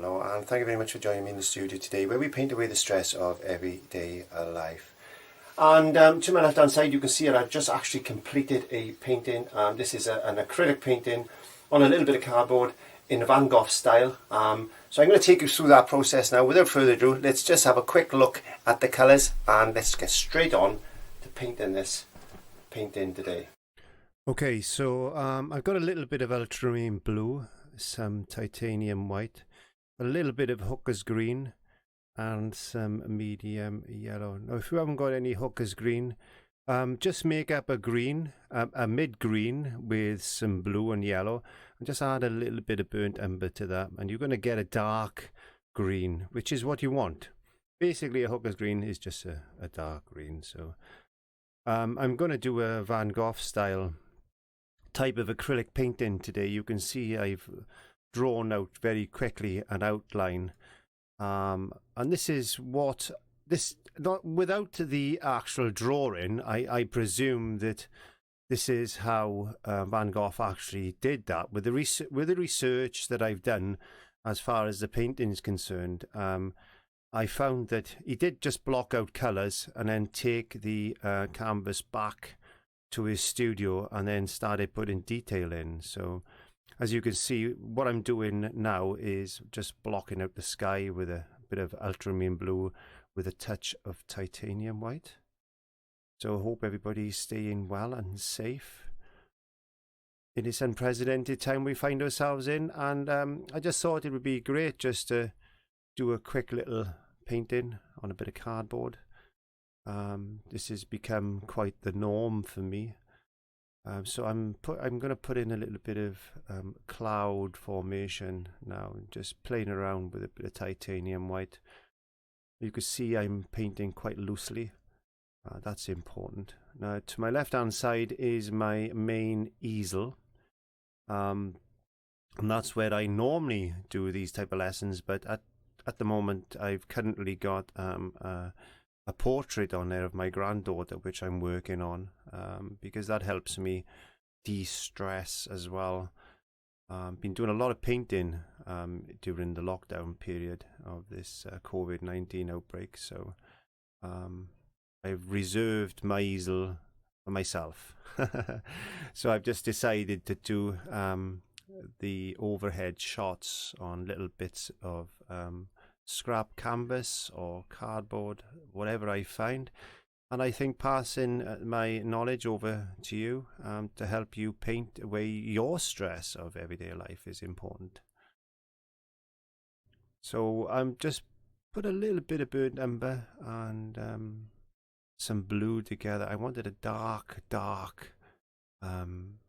Hello, and thank you very much for joining me in the studio today, where we paint away the stress of everyday life. And to my left hand side, you can see that I've just actually completed a painting. This is an acrylic painting on a little bit of cardboard in a Van Gogh style. So I'm going to take you through that process now. Without further ado, let's just have a quick look at the colours and let's get straight on to painting this painting today. Okay, so I've got a little bit of ultramarine blue, some titanium white, a little bit of hooker's green, and some medium yellow. Now, if you haven't got any hooker's green, just make up a green, a mid green with some blue and yellow, and just add a little bit of burnt umber to that, and you're going to get a dark green, which is what you want. Basically, a hooker's green is just a dark green. So I'm going to do a Van Gogh style type of acrylic painting today. You can see I've drawn out very quickly an outline, and this is what this, not without the actual drawing, I presume that this is how Van Gogh actually did that. With the research that I've done as far as the painting is concerned, I found that he did just block out colours and then take the canvas back to his studio and then started putting detail in. So as you can see, what I'm doing now is just blocking out the sky with a bit of ultramarine blue with a touch of titanium white. So I hope everybody's staying well and safe in this unprecedented time we find ourselves in. And I just thought it would be great just to do a quick little painting on a bit of cardboard. This has become quite the norm for me. So I'm going to put in a little bit of cloud formation now, just playing around with a bit of titanium white. You can see I'm painting quite loosely. That's important. Now, to my left hand side is my main easel, and that's where I normally do these type of lessons. But at the moment, I've currently got a portrait on there of my granddaughter, which I'm working on, because that helps me de-stress as well. Been doing a lot of painting during the lockdown period of this COVID-19 outbreak, so I've reserved my easel for myself. So I've just decided to do the overhead shots on little bits of scrap canvas or cardboard, whatever I find, and I think passing my knowledge over to you to help you paint away your stress of everyday life is important. So I'm just put a little bit of burnt umber and some blue together. I wanted a dark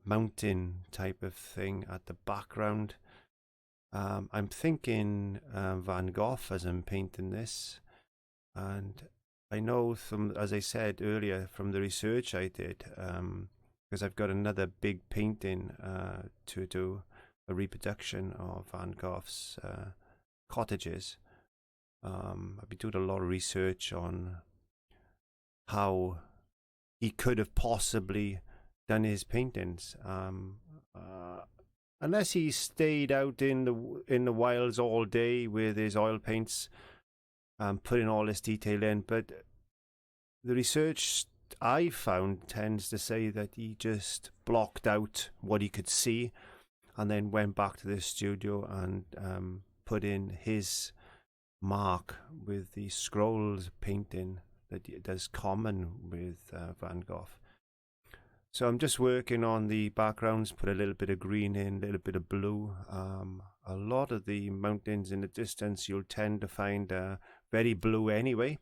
mountain type of thing at the background. I'm thinking Van Gogh as I'm painting this, and I know from, as I said earlier, from the research I did, because I've got another big painting to do, a reproduction of Van Gogh's cottages. I've been doing a lot of research on how he could have possibly done his paintings. Unless he stayed out in the wilds all day with his oil paints, putting all this detail in. But the research I found tends to say that he just blocked out what he could see and then went back to the studio and put in his mark with the scrolls painting that's common with Van Gogh. So I'm just working on the backgrounds, put a little bit of green in, a little bit of blue. A lot of the mountains in the distance you'll tend to find very blue anyway.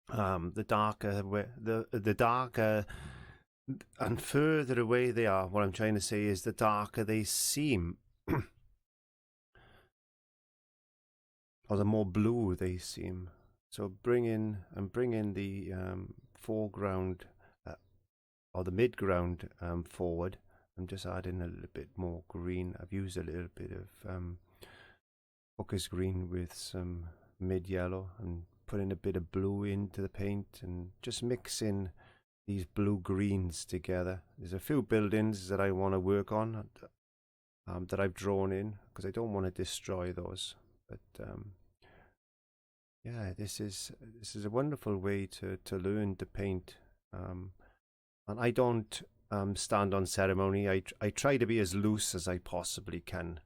The darker and further away they are, what I'm trying to say is the darker they seem, or the more blue they seem. So I'm bringing the foreground or the midground forward. I'm just adding a little bit more green. I've used a little bit of hooker's green with some mid yellow and putting a bit of blue into the paint and just mixing these blue greens together. There's a few buildings that I want to work on that I've drawn in because I don't want to destroy those. But yeah, this is a wonderful way to learn to paint. And I don't stand on ceremony. I try to be as loose as I possibly can.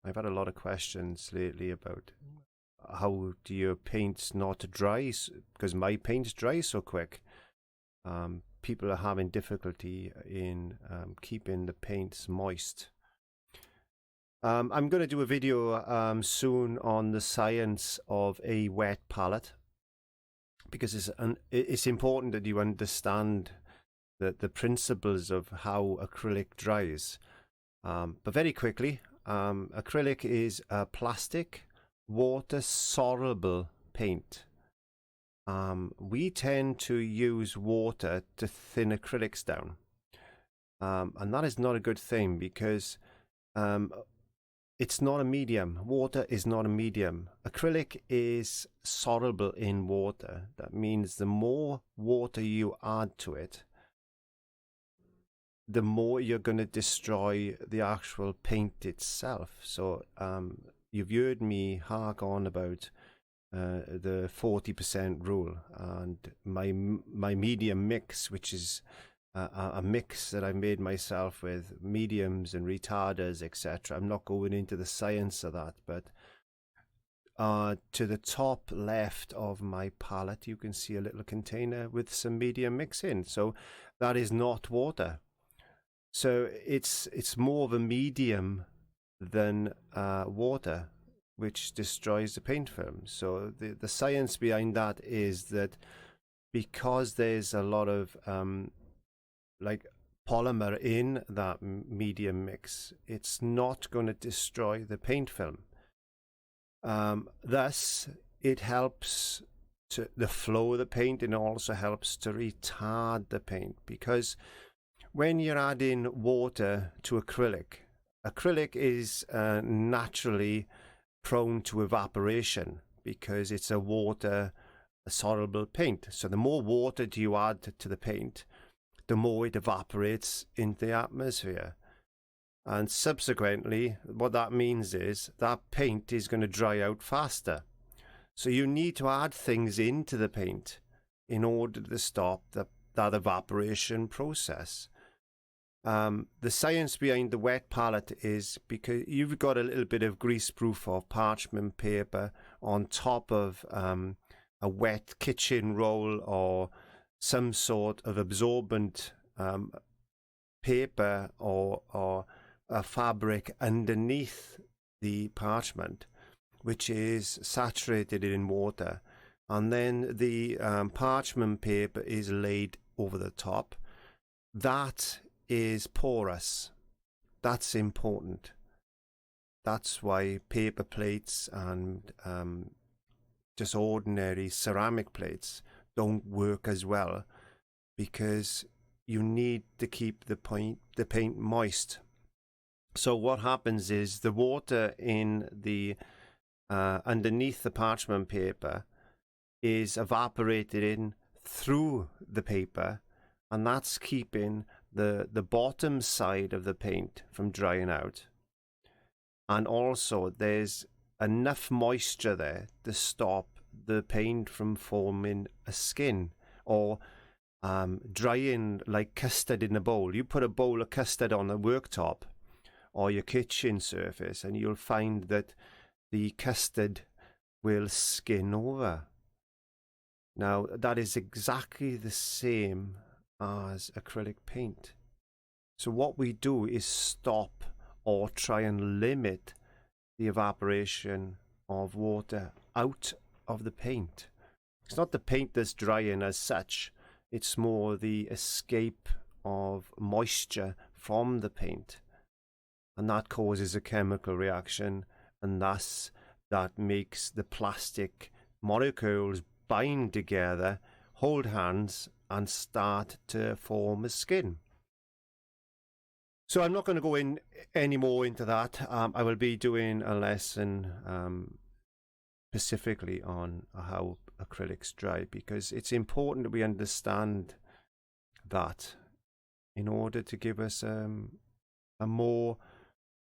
I've had a lot of questions lately about how do your paints not dry, because my paints dry so quick. People are having difficulty in keeping the paints moist. I'm going to do a video soon on the science of a wet palette, because it's important that you understand the principles of how acrylic dries. But very quickly, acrylic is a plastic, water-soluble paint. We tend to use water to thin acrylics down. And that is not a good thing, because it's not a medium. Water is not a medium. Acrylic is soluble in water. That means the more water you add to it, the more you're going to destroy the actual paint itself. So you've heard me hark on about the 40% rule, and my medium mix, which is a mix that I made myself with mediums and retarders, etc. I'm not going into the science of that, but to the top left of my palette, you can see a little container with some medium mix in. So that is not water. So it's more of a medium than water, which destroys the paint film. So the science behind that is that because there's a lot of like polymer in that medium mix, it's not going to destroy the paint film. Thus, it helps to the flow of the paint, and also helps to retard the paint, because when you're adding water to acrylic is naturally prone to evaporation, because it's a water-soluble paint. So the more water do you add to the paint, the more it evaporates into the atmosphere. And subsequently, what that means is that paint is going to dry out faster. So you need to add things into the paint in order to stop that evaporation process. The science behind the wet palette is because you've got a little bit of greaseproof or parchment paper on top of a wet kitchen roll or some sort of absorbent paper or a fabric underneath the parchment, which is saturated in water, and then the parchment paper is laid over the top. That is porous. That's important. That's why paper plates and just ordinary ceramic plates don't work as well, because you need to keep the paint moist. So what happens is the water in the underneath the parchment paper is evaporated in through the paper, and that's keeping the bottom side of the paint from drying out. And also there's enough moisture there to stop the paint from forming a skin or drying like custard in a bowl. You put a bowl of custard on a worktop or your kitchen surface, and you'll find that the custard will skin over. Now, that is exactly the same as acrylic paint. So what we do is stop or try and limit the evaporation of water out of the paint. It's not the paint that's drying as such, it's more the escape of moisture from the paint. And that causes a chemical reaction, and thus that makes the plastic molecules bind together, hold hands, and start to form a skin. So I'm not going to go in any more into that. I will be doing a lesson specifically on how acrylics dry, because it's important that we understand that in order to give us a more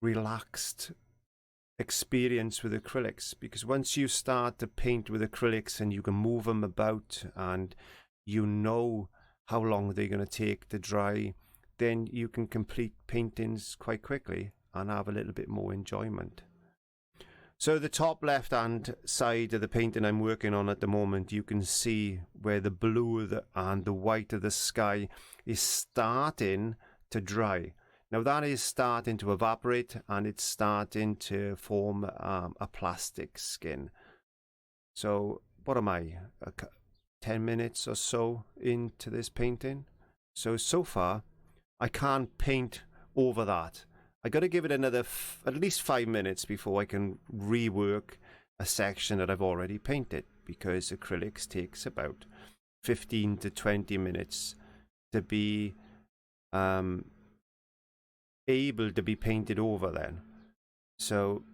relaxed experience with acrylics, because once you start to paint with acrylics and you can move them about and you know how long they're going to take to dry, then you can complete paintings quite quickly and have a little bit more enjoyment. So the top left hand side of the painting I'm working on at the moment, you can see where the blue and the white of the sky is starting to dry. Now that is starting to evaporate and it's starting to form a plastic skin. So what am I, 10 minutes or so into this painting? So far I can't paint over that. I got to give it another at least 5 minutes before I can rework a section that I've already painted, because acrylics takes about 15 to 20 minutes to be able to be painted over then. So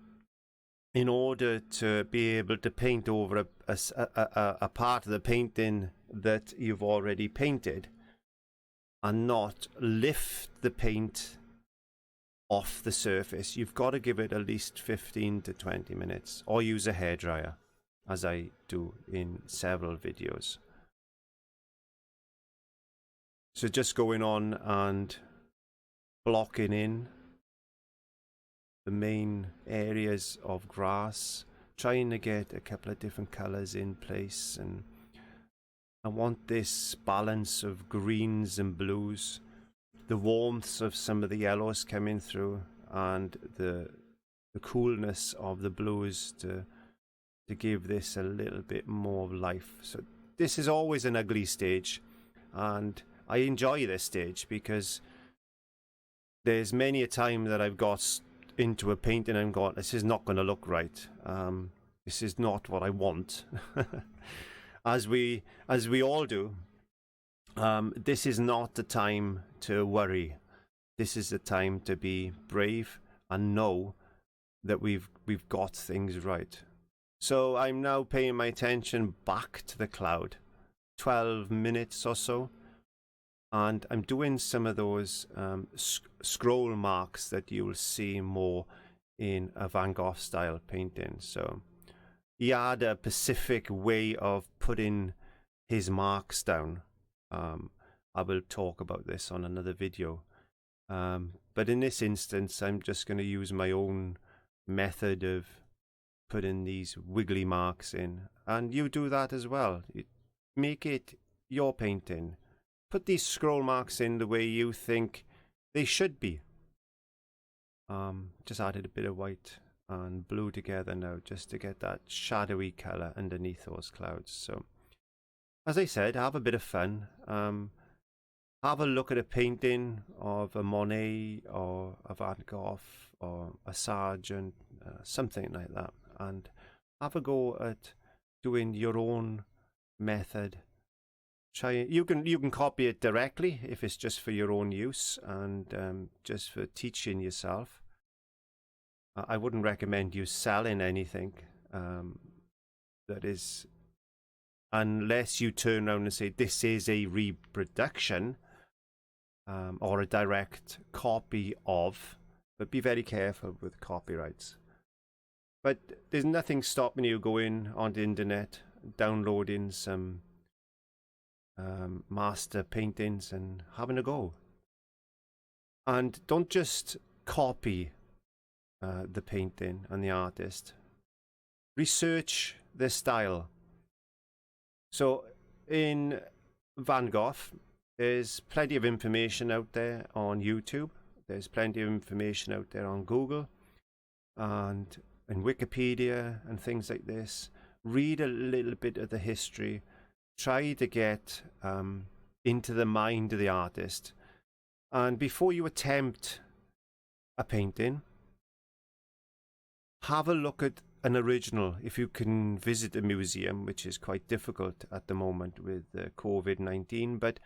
in order to be able to paint over a part of the painting that you've already painted and not lift the paint off the surface, you've got to give it at least 15 to 20 minutes, or use a hairdryer, as I do in several videos. So just going on and blocking in the main areas of grass, trying to get a couple of different colors in place, and I want this balance of greens and blues, the warmth of some of the yellows coming through, and the coolness of the blues to give this a little bit more life. So this is always an ugly stage, and I enjoy this stage because there's many a time that I've got into a painting and gone, this is not going to look right. This is not what I want. as we all do. This is not the time to worry. This is the time to be brave and know that we've got things right. So I'm now paying my attention back to the cloud, 12 minutes or so, and I'm doing some of those scroll marks that you'll see more in a Van Gogh style painting. So he had a specific way of putting his marks down. I will talk about this on another video, but in this instance I'm just going to use my own method of putting these wiggly marks in, and you do that as well. Make it your painting. Put these scroll marks in the way you think they should be. Just added a bit of white and blue together now just to get that shadowy color underneath those clouds. So as I said, have a bit of fun. Have a look at a painting of a Monet or a Van Gogh or a Sargent, something like that, and have a go at doing your own method. You can copy it directly if it's just for your own use and just for teaching yourself. I wouldn't recommend you selling anything that is, unless you turn around and say this is a reproduction or a direct copy of, but be very careful with copyrights. But there's nothing stopping you going on the internet, downloading some master paintings and having a go. And don't just copy the painting and the artist. Research their style. So in Van Gogh, there's plenty of information out there on YouTube. There's plenty of information out there on Google and in Wikipedia and things like this. Read a little bit of the history. Try to get into the mind of the artist. And before you attempt a painting, have a look at an original. If you can visit a museum, which is quite difficult at the moment with COVID-19, but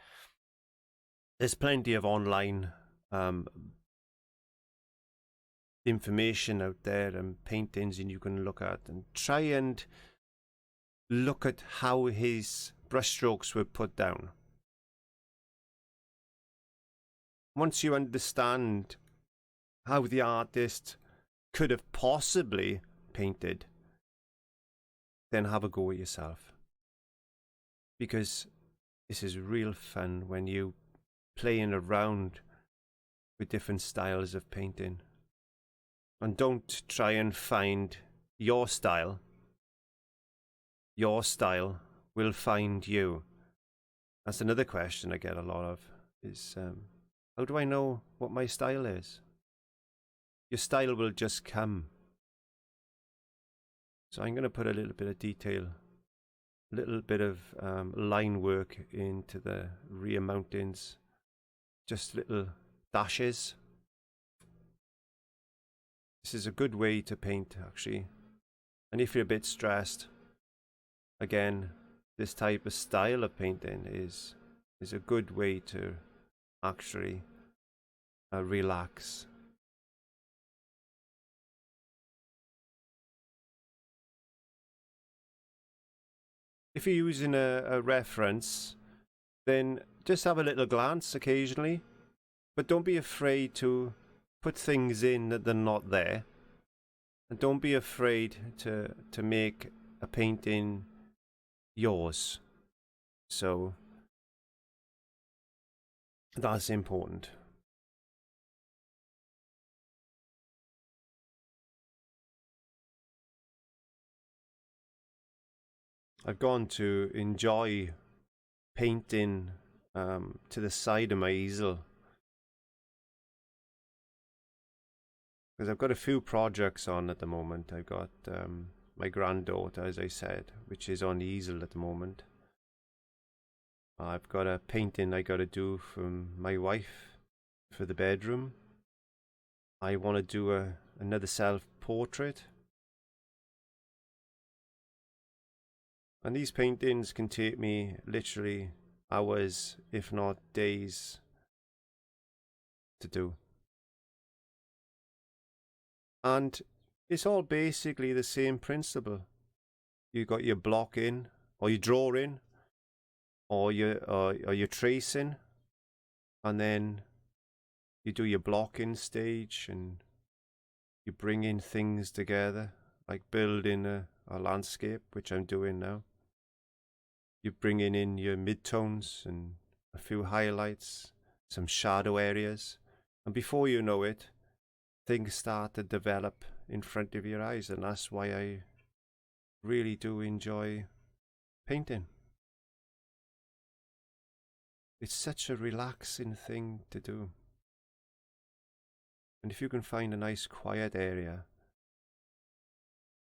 there's plenty of online information out there and paintings and you can look at, and try and look at how his brushstrokes were put down. Once you understand how the artist could have possibly painted, then have a go at yourself. Because this is real fun when you playing around with different styles of painting. And don't try and find your style. Your style will find you. That's another question I get a lot of, is how do I know what my style is? Your style will just come. So I'm going to put a little bit of detail, a little bit of line work into the rear mountings, just little dashes. This is a good way to paint, actually. And if you're a bit stressed, again, this type of style of painting is a good way to actually relax. If you're using a reference, then just have a little glance occasionally, but don't be afraid to put things in that they're not there. And don't be afraid to make a painting yours. So that's important. I've gone to enjoy painting to the side of my easel, because I've got a few projects on at the moment. I've got my granddaughter, as I said, which is on the easel at the moment. I've got a painting I got to do from my wife for the bedroom. I want to do another self-portrait. And these paintings can take me literally hours, if not days, to do. And it's all basically the same principle. You got your block in, or you draw in, or you're tracing, and then you do your blocking stage, and you bring in things together, like building a landscape, which I'm doing now. You bring in your midtones and a few highlights, some shadow areas, and before you know it, things start to develop in front of your eyes. And that's why I really do enjoy painting. It's such a relaxing thing to do. And if you can find a nice quiet area,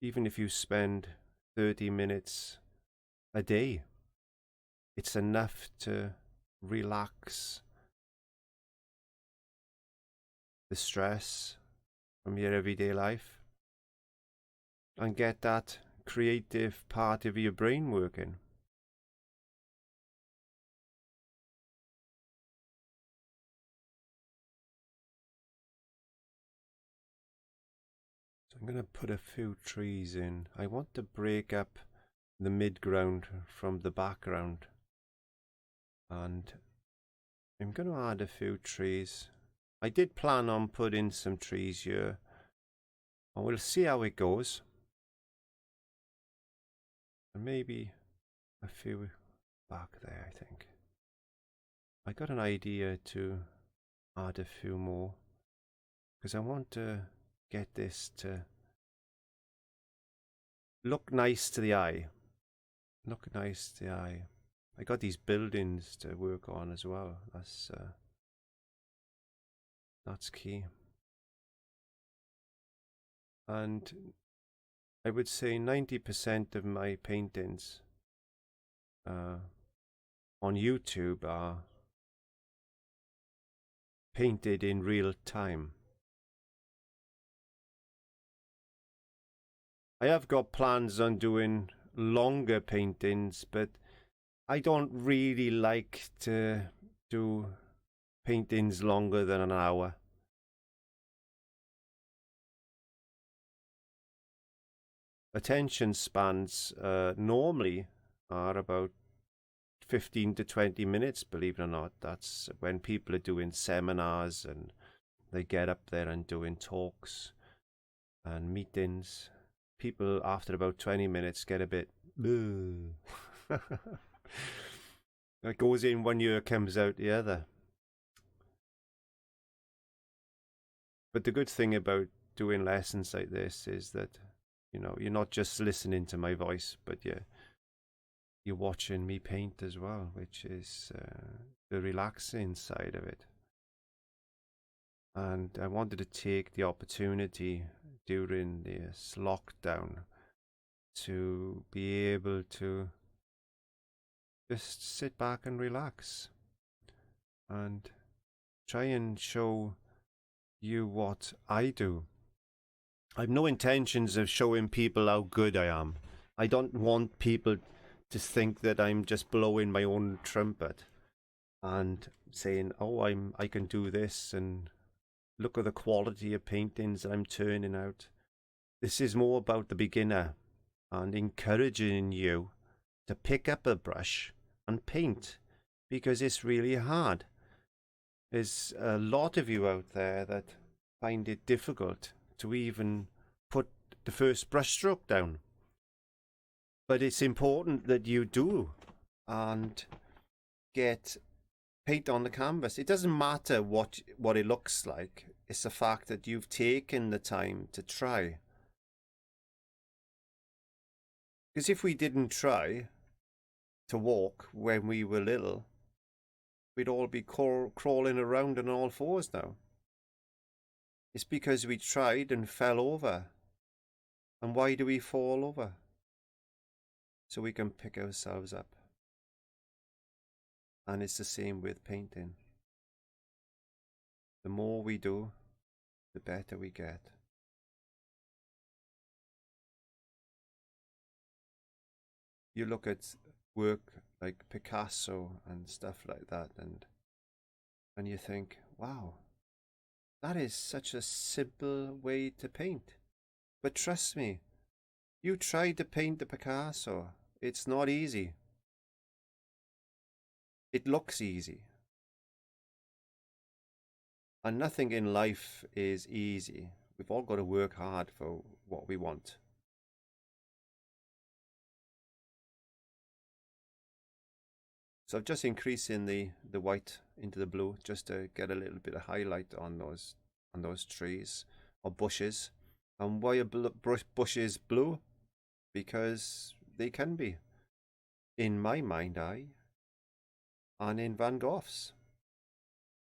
even if you spend 30 minutes a day, it's enough to relax the stress from your everyday life and get that creative part of your brain working. So I'm going to put a few trees in. I want to break up the midground from the background, and I'm going to add a few trees. I did plan on putting some trees here, and we'll see how it goes. And maybe a few back there, I think. I got an idea to add a few more, because I want to get this to look nice to the eye. Look nice to the eye. I got these buildings to work on as well. That's key. And I would say 90% of my paintings on YouTube are painted in real time. I have got plans on doing longer paintings, but I don't really like to do paintings longer than an hour. Attention spans normally are about 15 to 20 minutes, believe it or not. That's when people are doing seminars and they get up there and doing talks. and meetings, people after about 20 minutes get a bit it goes in one ear, comes out the other. But the good thing about doing lessons like this is that, you know, you're not just listening to my voice, but you're watching me paint as well, which is the relaxing side of it. And I wanted to take the opportunity during this lockdown to be able to just sit back and relax and try and show you what I do. I've no intentions of showing people how good I am. I don't want people to think that I'm just blowing my own trumpet and saying, oh, I can do this and look at the quality of paintings that I'm turning out. This is more about the beginner and encouraging you to pick up a brush and paint, because it's really hard. There's a lot of you out there that find it difficult to even put the first brush stroke down. But it's important that you do and get paint on the canvas. It doesn't matter what it looks like. It's the fact that you've taken the time to try. Because if we didn't try to walk when we were little, we'd all be crawling around on all fours now. It's because we tried and fell over. And why do we fall over? So we can pick ourselves up. And it's the same with painting. The more we do, the better we get. You look at work like Picasso and stuff like that, and you think, wow, that is such a simple way to paint. But trust me, you try to paint the Picasso, it's not easy. It looks easy. And nothing in life is easy. We've all got to work hard for what we want. So I'm just increasing the white into the blue just to get a little bit of highlight on those trees or bushes. And why are bushes blue? Because they can be. In my mind eye and in Van Gogh's.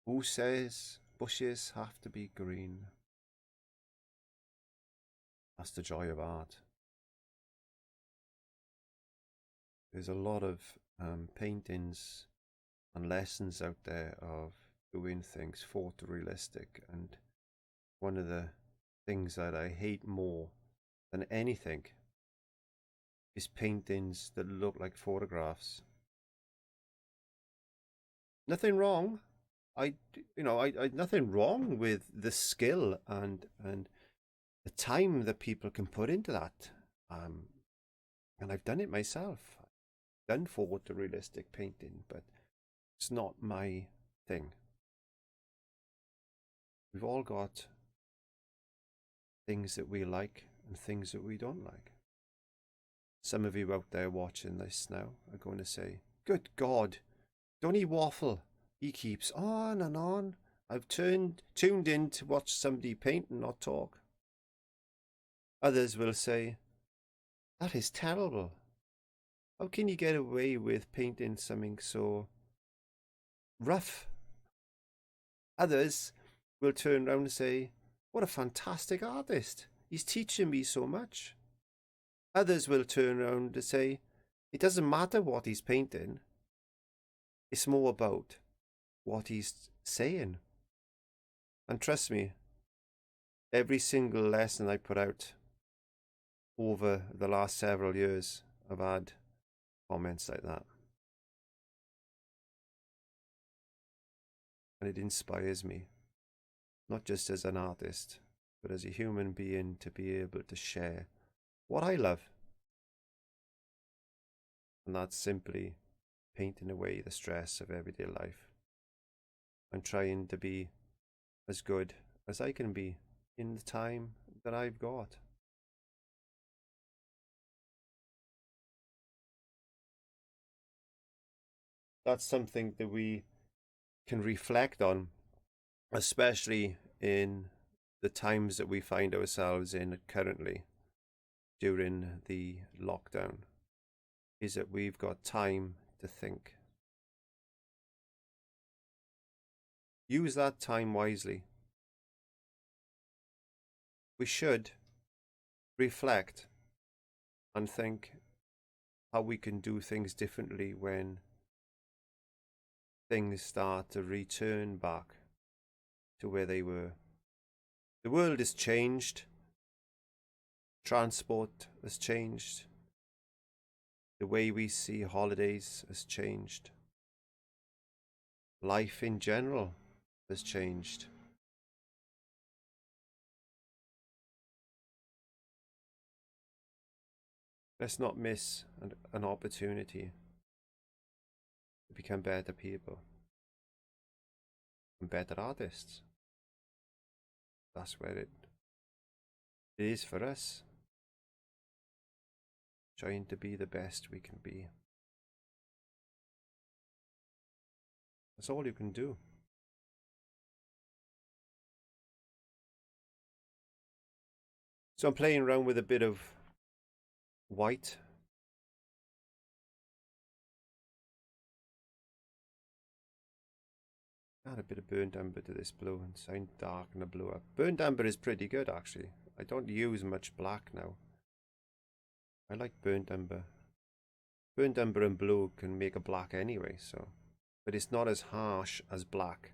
Who says bushes have to be green? That's the joy of art. There's a lot of paintings and lessons out there of doing things photorealistic, and one of the things that I hate more than anything is paintings that look like photographs. Nothing wrong. I nothing wrong with the skill and the time that people can put into that. And I've done it myself. I've done photorealistic painting, but it's not my thing. We've all got things that we like and things that we don't like. Some of you out there watching this now are going to say, good God, don't he waffle? He keeps on and on. I've tuned in to watch somebody paint and not talk. Others will say, that is terrible. How can you get away with painting something so rough? Others will turn around and say, what a fantastic artist. He's teaching me so much. Others will turn around and say, it doesn't matter what he's painting. It's more about what he's saying. And trust me, every single lesson I put out over the last several years, I've had comments like that. And it inspires me, not just as an artist, but as a human being, to be able to share what I love. And that's simply painting away the stress of everyday life and trying to be as good as I can be in the time that I've got. That's something that we can reflect on, especially in the times that we find ourselves in currently during the lockdown, is that we've got time to think. Use that time wisely. We should reflect and think how we can do things differently when things start to return back to where they were. The world has changed. Transport has changed. The way we see holidays has changed. Life in general has changed. Let's not miss an opportunity to become better people and better artists. That's where it is for us. Trying to be the best we can be. That's all you can do. So I'm playing around with a bit of white. Add a bit of burnt umber to this blue and try and darken the blue up. Burnt umber is pretty good actually. I don't use much black now. I like burnt umber. Burnt umber and blue can make a black anyway, so, but it's not as harsh as black.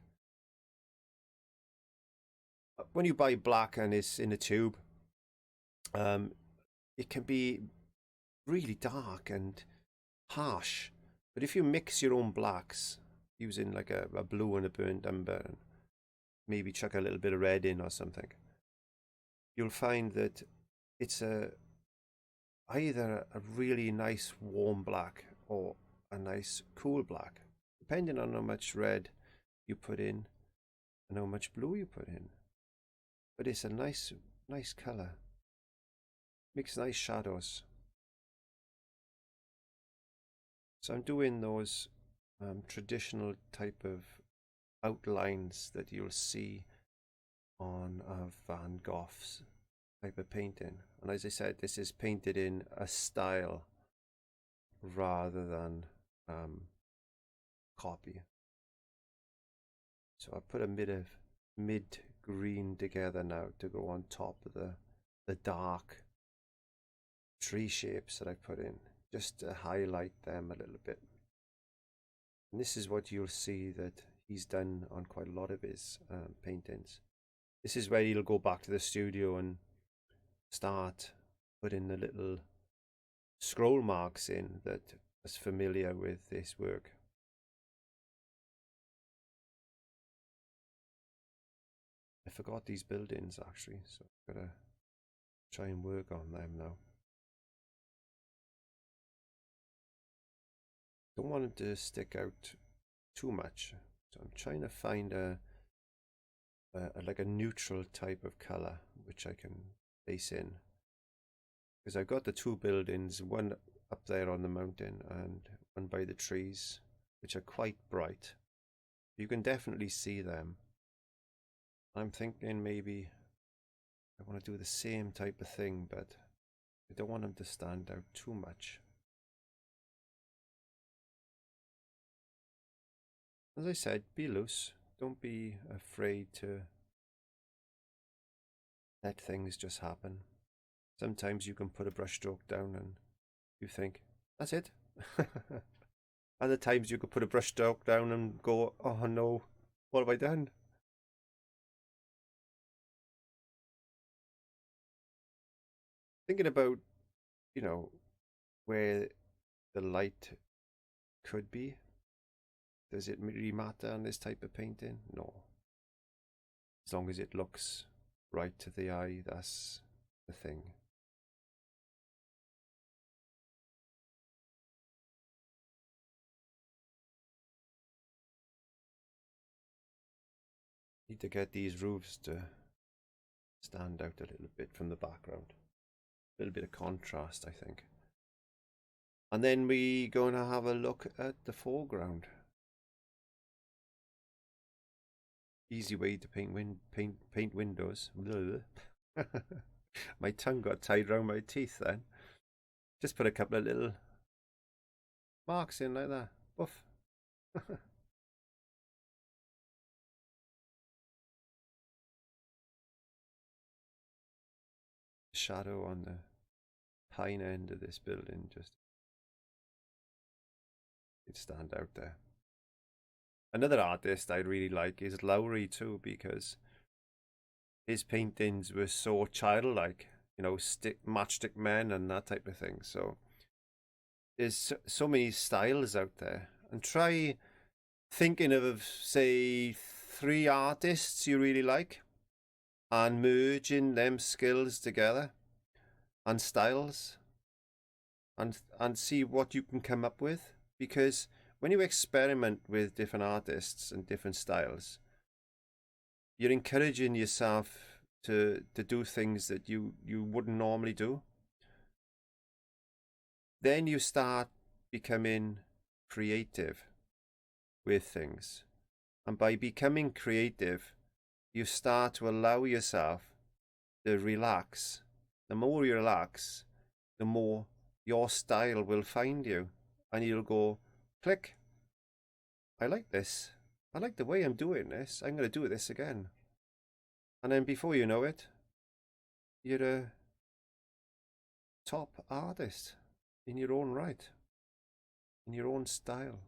When you buy black and it's in a tube, it can be really dark and harsh. But if you mix your own blacks using like a blue and a burnt umber and maybe chuck a little bit of red in or something, you'll find that it's either a really nice warm black or a nice cool black, depending on how much red you put in and how much blue you put in. But it's a nice color. Makes nice shadows. So I'm doing those traditional type of outlines that you'll see on Van Gogh's type of painting. And as I said, this is painted in a style rather than copy. So I put a bit of mid green together now to go on top of the dark tree shapes that I put in, just to highlight them a little bit. And this is what you'll see that he's done on quite a lot of his paintings. This is where he'll go back to the studio and start putting the little scroll marks in that is familiar with this work. I forgot these buildings actually, so I've got to try and work on them now. Don't want it to stick out too much, so I'm trying to find like a neutral type of color which I can base in, because I've got the two buildings, one up there on the mountain and one by the trees, which are quite bright. You can definitely see them. I'm thinking maybe I want to do the same type of thing, but I don't want them to stand out too much. As I said, be loose. Don't be afraid to let things just happen. Sometimes you can put a brush stroke down and you think, that's it. Other times you could put a brush stroke down and go, oh no, what have I done? Thinking about, you know, where the light could be. Does it really matter on this type of painting? No. As long as it looks right to the eye, that's the thing. Need to get these roofs to stand out a little bit from the background. A little bit of contrast, I think. And then we're going to have a look at the foreground. Easy way to paint windows. My tongue got tied around my teeth then. Just put a couple of little marks in like that. Woof. Shadow on the pine end of this building, just it stand out there. Another artist I really like is Lowry too, because his paintings were so childlike, you know, matchstick men and that type of thing. So there's so many styles out there, and try thinking of, say, 3 artists you really like and merging them skills together and styles and see what you can come up with. Because when you experiment with different artists and different styles, you're encouraging yourself to do things that you wouldn't normally do. Then you start becoming creative with things. And by becoming creative, you start to allow yourself to relax. The more you relax, the more your style will find you. And you'll go, click. I like this. I like the way I'm doing this. I'm going to do this again. And then before you know it, you're a top artist in your own right, in your own style.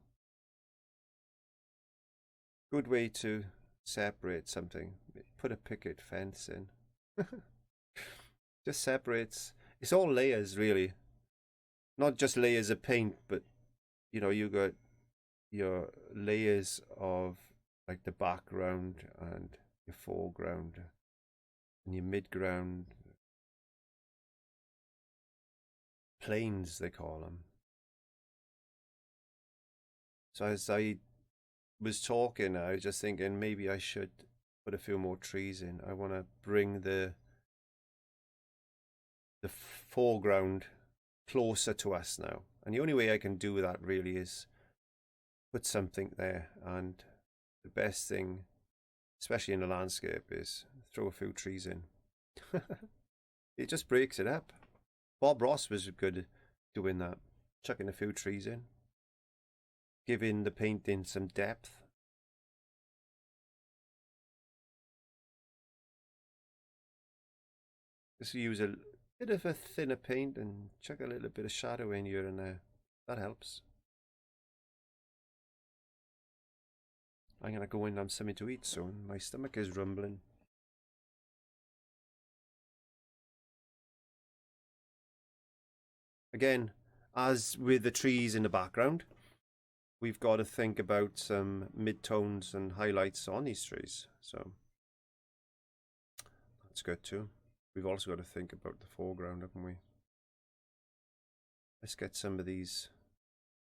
Good way to separate something. Put a picket fence in. Just separates. It's all layers, really. Not just layers of paint, but you know, you got your layers of like the background and your foreground and your midground. Planes, they call them. So as I was talking, I was just thinking maybe I should put a few more trees in. I want to bring the foreground closer to us now. And the only way I can do that really is put something there. And the best thing, especially in a landscape, is throw a few trees in. It just breaks it up. Bob Ross was good at doing that, chucking a few trees in, giving the painting some depth. Just use a bit of a thinner paint and chuck a little bit of shadow in here and there. That helps. I'm going to go and have something to eat soon. My stomach is rumbling. Again, as with the trees in the background, we've got to think about some mid-tones and highlights on these trees. So that's good too. We've also got to think about the foreground, haven't we? Let's get some of these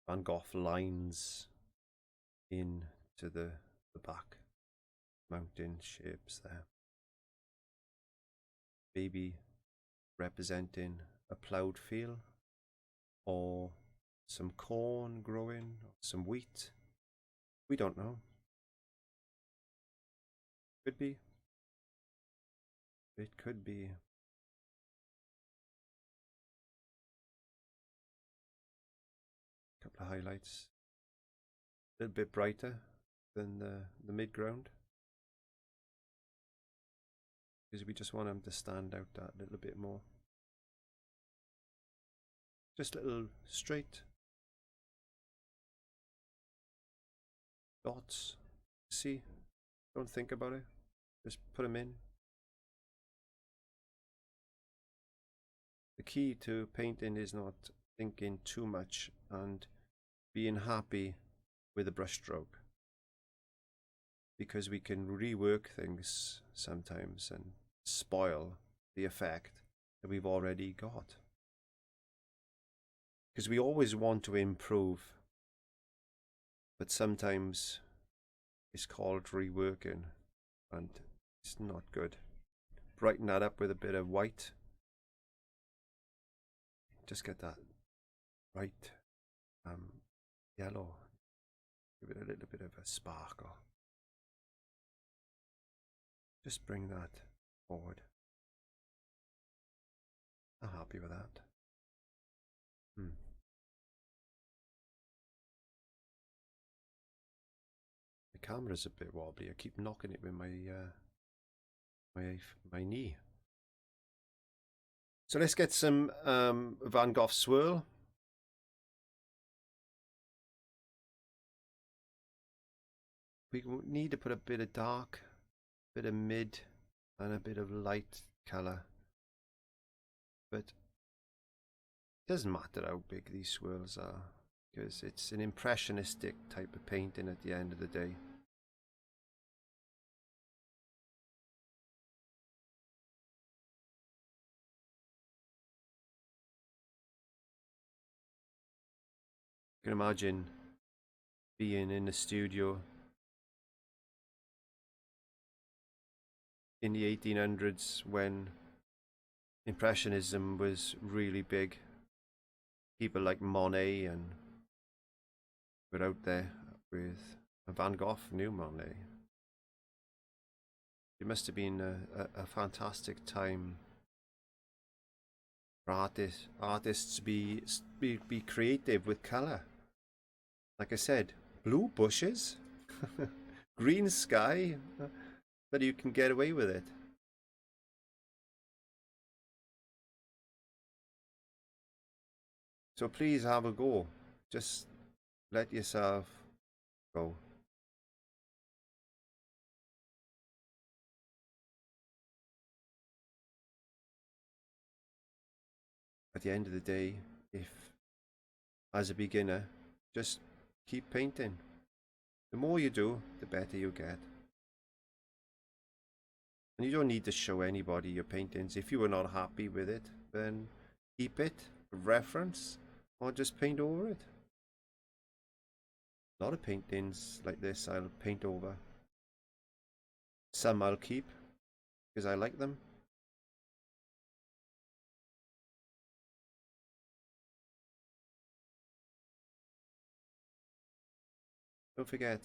Van Gogh lines into the back. Mountain shapes there. Maybe representing a ploughed field, or some corn growing, or some wheat. We don't know. Could be. It could be. A couple of highlights. A little bit brighter than the mid-ground. Because we just want them to stand out that little bit more. Just little straight dots. See? Don't think about it. Just put them in. The key to painting is not thinking too much and being happy with a brushstroke. Because we can rework things sometimes and spoil the effect that we've already got. Because we always want to improve, but sometimes it's called reworking and it's not good. brighten that up with a bit of white. Just get that bright yellow. Give it a little bit of a sparkle. Just bring that forward. I'm happy with that. The camera's a bit wobbly. I keep knocking it with my my knee. So let's get some Van Gogh swirl. We need to put a bit of dark, a bit of mid, and a bit of light color. But it doesn't matter how big these swirls are, because it's an impressionistic type of painting at the end of the day. You can imagine being in the studio in the 1800s when Impressionism was really big. People like Monet and were out there with Van Gogh, knew Monet. It must have been a fantastic time for artists to be creative with colour. Like I said, blue bushes, green sky, but you can get away with it. So please have a go. Just let yourself go. At the end of the day, if as a beginner, just keep painting. The more you do, the better you get. And you don't need to show anybody your paintings. If you were not happy with it, then keep it for reference or just paint over it. A lot of paintings like this I'll paint over. Some I'll keep because I like them. Don't forget,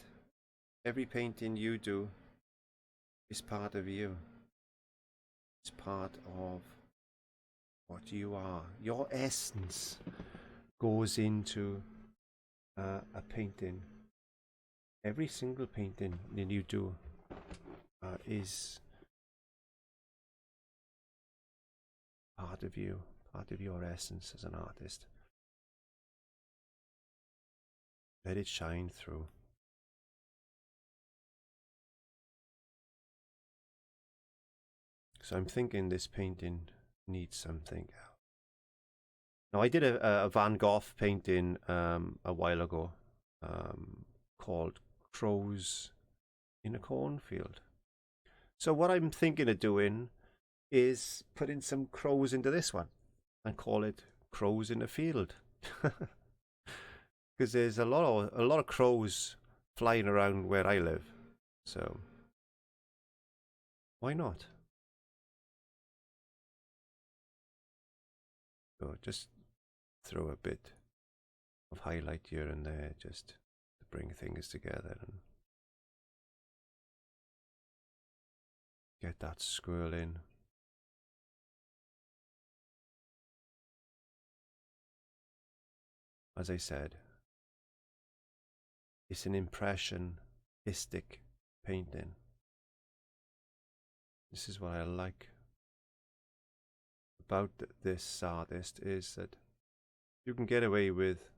every painting you do is part of you. It's part of what you are. Your essence goes into a painting. Every single painting that you do is part of you, part of your essence as an artist. Let it shine through. So I'm thinking this painting needs something else. Now I did a Van Gogh painting a while ago called Crows in a Cornfield. So what I'm thinking of doing is putting some crows into this one and call it Crows in a Field. Because there's a lot of crows flying around where I live. So why not? So just throw a bit of highlight here and there just to bring things together and get that swirl in. As I said, it's an impressionistic painting. This is what I like about this artist, is that you can get away with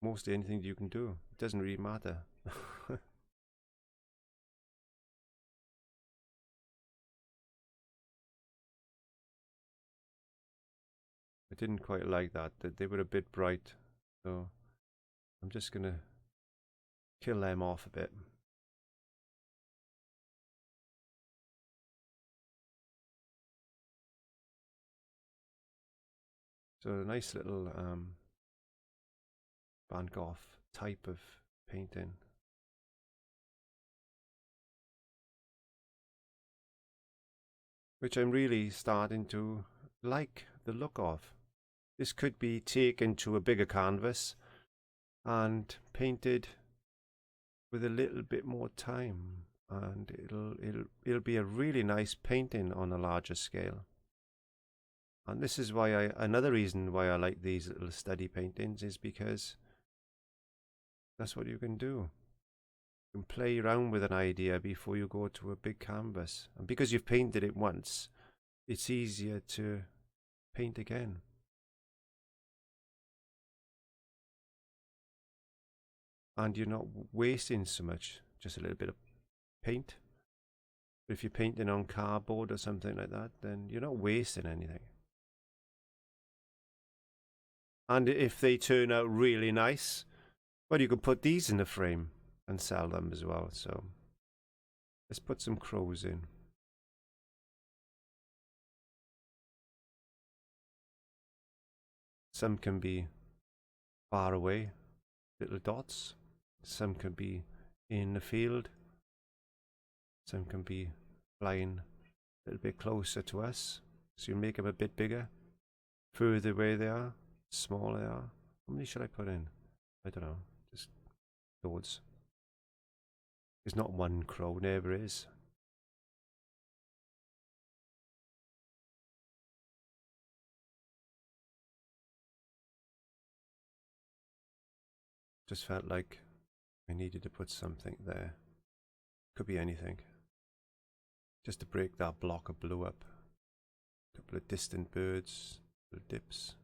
mostly anything you can do. It doesn't really matter. I didn't quite like that they were a bit bright, so I'm just gonna kill them off a bit. So a nice little Van Gogh type of painting. which I'm really starting to like the look of. This could be taken to a bigger canvas and painted with a little bit more time, and it'll be a really nice painting on a larger scale. And this is why another reason why I like these little study paintings is because that's what you can do. You can play around with an idea before you go to a big canvas, and because you've painted it once, it's easier to paint again. And you're not wasting so much, just a little bit of paint. But if you're painting on cardboard or something like that, then you're not wasting anything. And if they turn out really nice, well, you could put these in the frame and sell them as well. So let's put some crows in. Some can be far away, little dots. Some can be in the field. Some can be flying a little bit closer to us. So you make them a bit bigger. Further away they are, smaller they are. How many should I put in? I don't know. Just loads. There's not one crow, never is. Just felt like I needed to put something there. Could be anything. Just to break that block of blue up. A couple of distant birds, little dips.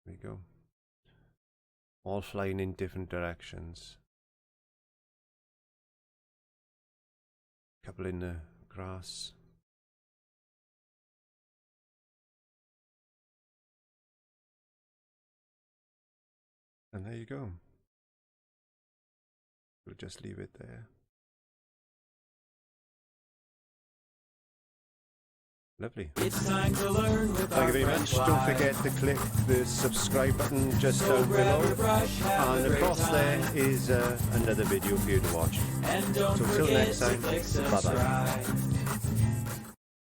There we go. All flying in different directions. A couple in the grass. And there you go. We'll just leave it there. Lovely. It's time to learn with Thank you very much. Don't forget to click the subscribe button just down below. And across there is another video for you to watch. And don't So until next time, click bye bye. subscribe.